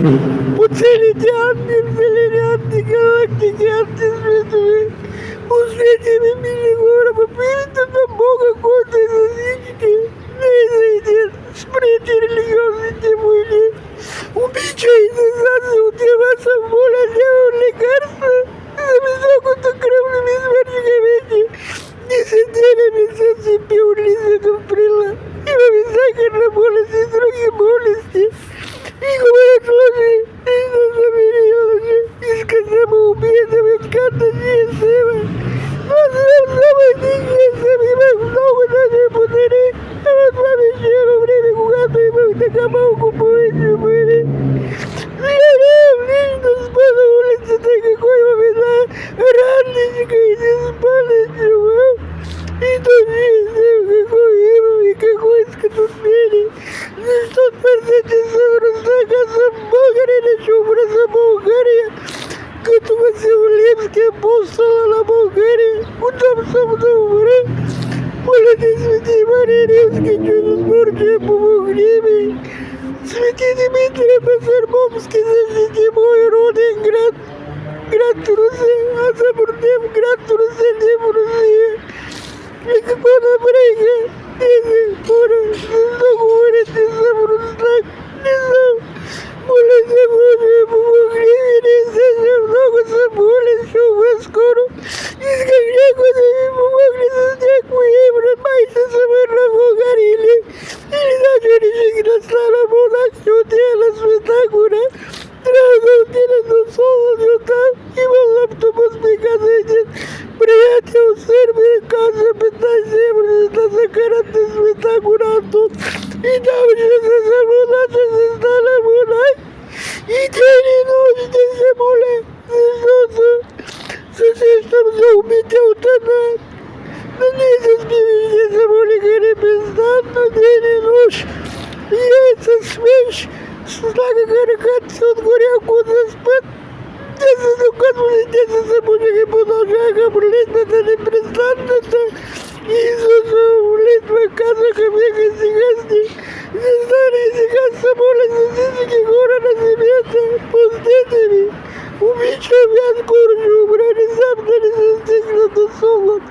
Поцелите ангел, антигалактики, антисветовые. Усветили миллиона, попереду на Бога, коты, засечки. Найдет, спрете религиозные были. Убийча и назад, утеваться в поле, делал лекарства. За высокую кровными смертниками. Десятилетиями зацепил лизану прила. И во висакерной болести, другие болести. И говорят, ложи, и замерил, и сказал, убийца, ведь карта не сыва. Но самое деньги, много даже подари. А вот вам еще время, когда мы на кабалку поэзию были. Я лично спал на улице, да какой момент, ранничка, и не спали, чего. И то не знаю, какой его и какой скотумели. За что твердите за Болгария, чубра за Болгария. Готова Лепский апостол на Болгарии. Удам со мной, молитесь, святей Марии Римский, чудо-сборчие, помогли мне. Святей Дмитрий Басарбомский, защити мой родин, град Руси, а за Бурдем, град Руси, Руси. И какой напряги, и скоро, говорит, и забрустак, не знаю. Молитесь, Боже, помогли мне, здесь много заболи, что вы скоро. И скажи, куда вы помогли, за снег моей, промайся, самырно погорели. Или даже решили, стала мола, что тело света гура. Трагал тело, солнце там, и волна автобус приказывает. Приятел Сербии, каза, 15 это закараты света гура тут. И там же забула, что стала мола. И день и ночь здесь мола. Сосед за убития утонат. На ней заспевали заболи горе бездатно, день и ночь. Яйца смеш, слага каракатцы от горя куда спать. Дети докатывали, дети забудили, продолжая блин, это непрестанно. Иисусу, молитва, казака, бега, сигасти. Не знали, сигаса, моли, засисики, гора на земле, пустетами. Убийча, вяз, горжу, убрали, сам, не застигнуто солод.